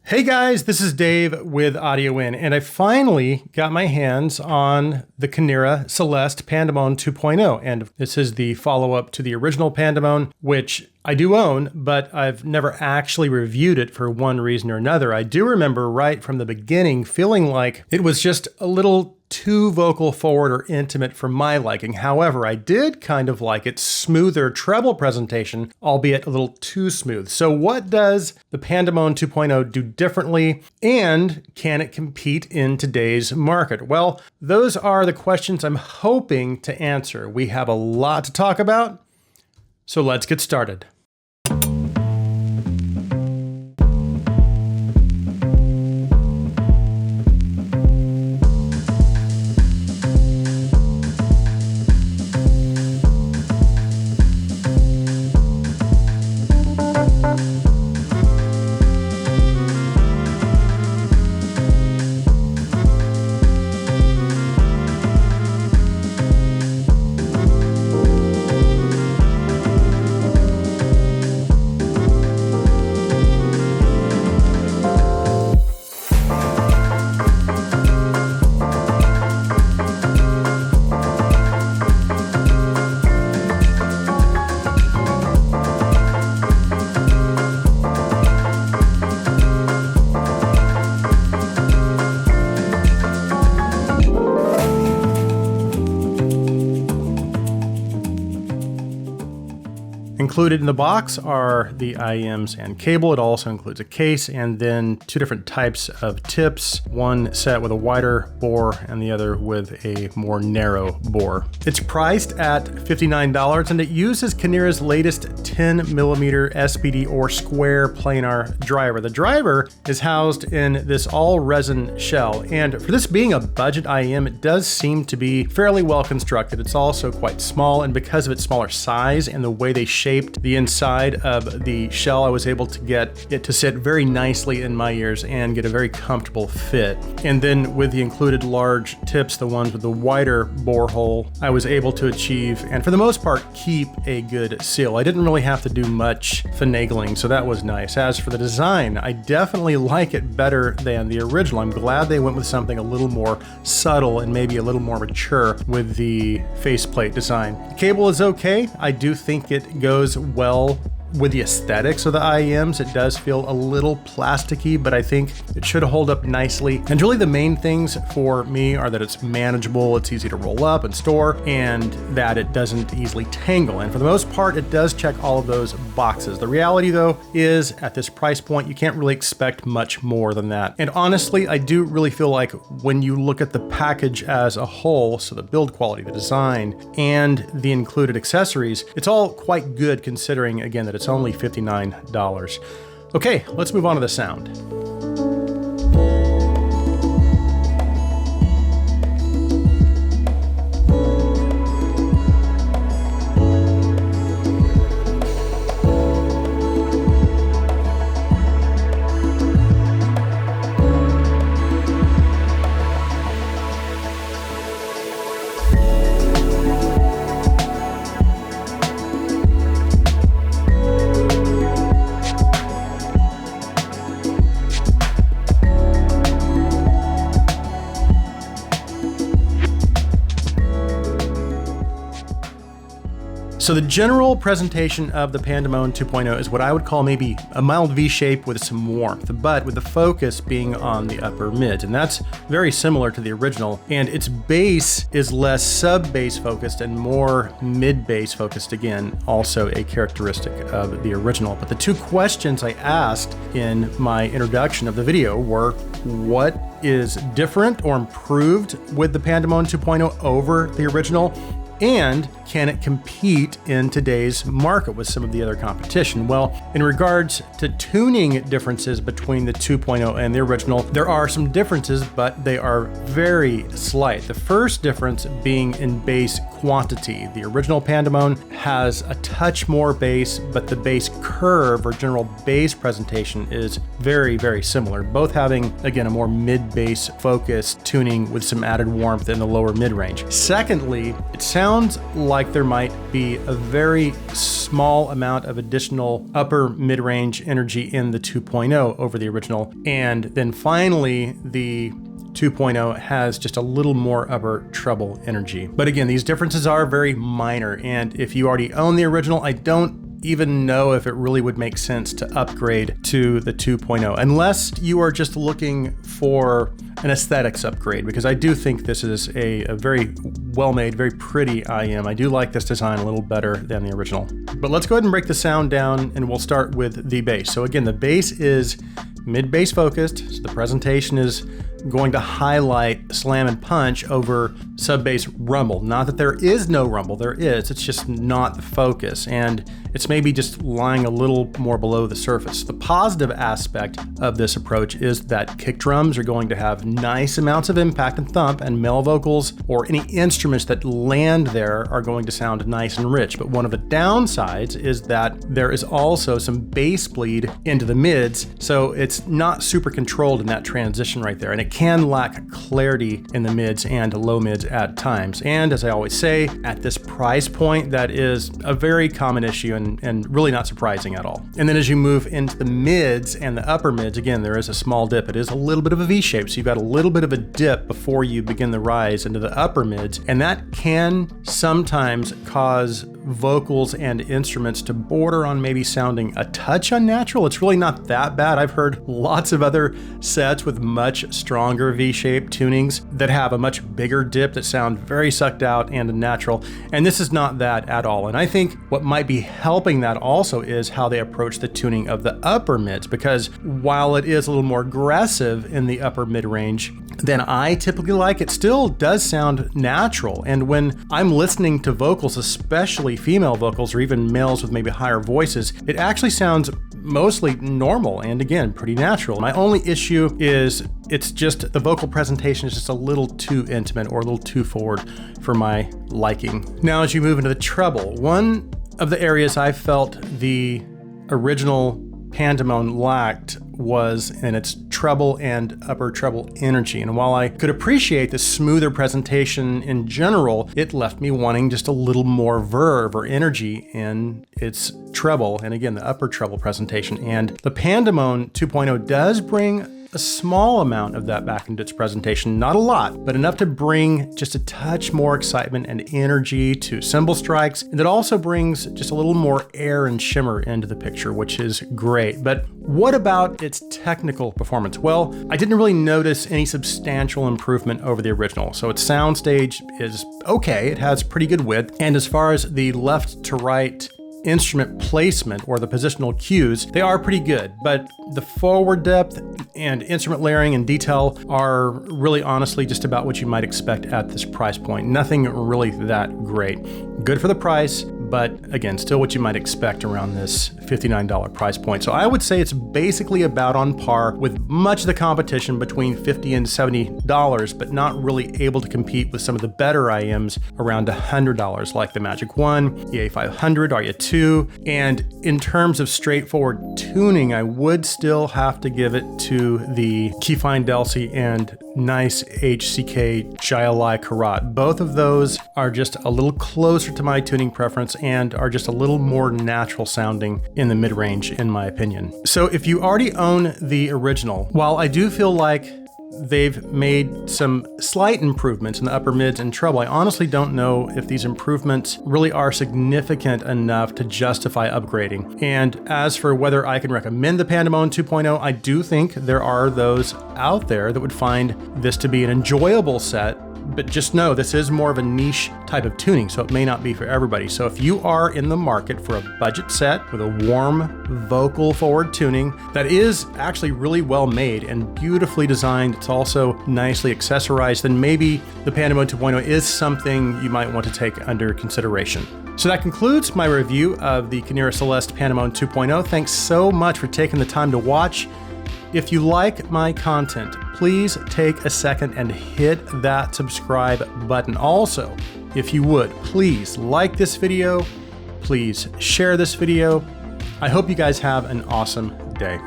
Hey guys, this is Dave with Audio In, and I finally got my hands on the Kinera Celest Pandamon 2.0, and this is the follow-up to the original Pandamon, which I do own, but I've never actually reviewed it for one reason or another. I do remember right from the beginning feeling like it was just a little too vocal forward or intimate for my liking. However, I did kind of like its smoother treble presentation, albeit a little too smooth. So what does the Pandamon 2.0 do differently, and can it compete in today's market? Well, those are the questions I'm hoping to answer. We have a lot to talk about, so let's get started. Included in the box are the IEMs and cable. It also includes a case and then two different types of tips, one set with a wider bore and the other with a more narrow bore. It's priced at $59 and it uses Kinera's latest 10mm SPD or square planar driver. The driver is housed in this all resin shell, and for this being a budget IEM, it does seem to be fairly well constructed. It's also quite small, and because of its smaller size and the way they shaped the inside of the shell, I was able to get it to sit very nicely in my ears and get a very comfortable fit. And then with the included large tips, the ones with the wider bore hole, I was able to achieve, and for the most part, keep a good seal. I didn't really have to do much finagling, so that was nice. As for the design, I definitely like it better than the original. I'm glad they went with something a little more subtle and maybe a little more mature with the faceplate design. The cable is okay. I do think it goes well with the aesthetics of the IEMs. It does feel a little plasticky, but I think it should hold up nicely. And really the main things for me are that it's manageable, it's easy to roll up and store, and that it doesn't easily tangle. And for the most part, it does check all of those boxes. The reality though is at this price point, you can't really expect much more than that. And honestly, I do really feel like when you look at the package as a whole, so the build quality, the design, and the included accessories, it's all quite good considering, again, that it's only $59. Okay, let's move on to the sound. So the general presentation of the Pandamon 2.0 is what I would call maybe a mild V shape with some warmth, but with the focus being on the upper mids. And that's very similar to the original. And its bass is less sub-bass focused and more mid-bass focused, again, also a characteristic of the original. But the two questions I asked in my introduction of the video were, what is different or improved with the Pandamon 2.0 over the original? And can it compete in today's market with some of the other competition? Well, in regards to tuning differences between the 2.0 and the original, there are some differences, but they are very slight. The first difference being in bass quantity. The original Pandamon has a touch more bass, but the bass curve or general bass presentation is very, very similar, both having, again, a more mid-bass focused tuning with some added warmth in the lower mid-range. Secondly, it sounds sounds like there might be a very small amount of additional upper mid-range energy in the 2.0 over the original. And then finally, the 2.0 has just a little more upper treble energy. But again, these differences are very minor. And if you already own the original, I don't even know if it really would make sense to upgrade to the 2.0, unless you are just looking for an aesthetics upgrade, because I do think this is a very well-made, very pretty IM. I do like this design a little better than the original. But let's go ahead and break the sound down, and we'll start with the bass. So again, the bass is mid-bass focused, so the presentation is going to highlight slam and punch over sub-bass rumble. Not that there is no rumble, there is, it's just not the focus, and it's maybe just lying a little more below the surface. The positive aspect of this approach is that kick drums are going to have nice amounts of impact and thump, and male vocals or any instruments that land there are going to sound nice and rich. But one of the downsides is that there is also some bass bleed into the mids, so it's not super controlled in that transition right there, and it can lack clarity in the mids and low mids at times. And as I always say, at this price point, that is a very common issue and really not surprising at all. And then as you move into the mids and the upper mids, again, there is a small dip. It is a little bit of a V shape, so you've got a little bit of a dip before you begin the rise into the upper mids, and that can sometimes cause vocals and instruments to border on maybe sounding a touch unnatural. It's really not that bad. I've heard lots of other sets with much stronger V-shaped tunings that have a much bigger dip that sound very sucked out and unnatural, and this is not that at all. And I think what might be helping that also is how they approach the tuning of the upper mids, because while it is a little more aggressive in the upper mid-range than I typically like, it still does sound natural. And when I'm listening to vocals, especially female vocals or even males with maybe higher voices, it actually sounds mostly normal and again, pretty natural. My only issue is it's just the vocal presentation is just a little too intimate or a little too forward for my liking. Now, as you move into the treble, one of the areas I felt the original Pandamon lacked was in its treble and upper treble energy. And while I could appreciate the smoother presentation in general, it left me wanting just a little more verve or energy in its treble, and again, the upper treble presentation. And the Pandamon 2.0 does bring a small amount of that back into its presentation, not a lot, but enough to bring just a touch more excitement and energy to cymbal strikes. And it also brings just a little more air and shimmer into the picture, which is great. But what about its technical performance? Well, I didn't really notice any substantial improvement over the original. So its soundstage is okay, it has pretty good width. And as far as the left to right instrument placement or the positional cues, they are pretty good, but the forward depth and instrument layering and detail are really honestly just about what you might expect at this price point. Nothing really that great. Good for the price, but again, still what you might expect around this $59 price point. So I would say it's basically about on par with much of the competition between $50 and $70, but not really able to compete with some of the better IMs around $100, like the Magic 1, the A500, Aria 2. And in terms of straightforward tuning, I would still have to give it to the Keyfine Delcy and nice HCK Jayalai Karat. Both of those are just a little closer to my tuning preference and are just a little more natural sounding in the mid-range, in my opinion. So if you already own the original, while I do feel like they've made some slight improvements in the upper mids and treble, I honestly don't know if these improvements really are significant enough to justify upgrading. And as for whether I can recommend the Pandamon 2.0, I do think there are those out there that would find this to be an enjoyable set, but just know this is more of a niche type of tuning, so it may not be for everybody. So if you are in the market for a budget set with a warm vocal forward tuning that is actually really well made and beautifully designed, it's also nicely accessorized, then maybe the Pandamon 2.0 is something you might want to take under consideration. So that concludes my review of the Kinera Celest Pandamon 2.0. Thanks so much for taking the time to watch. If you like my content, please take a second and hit that subscribe button. Also, if you would, please like this video, please share this video. I hope you guys have an awesome day.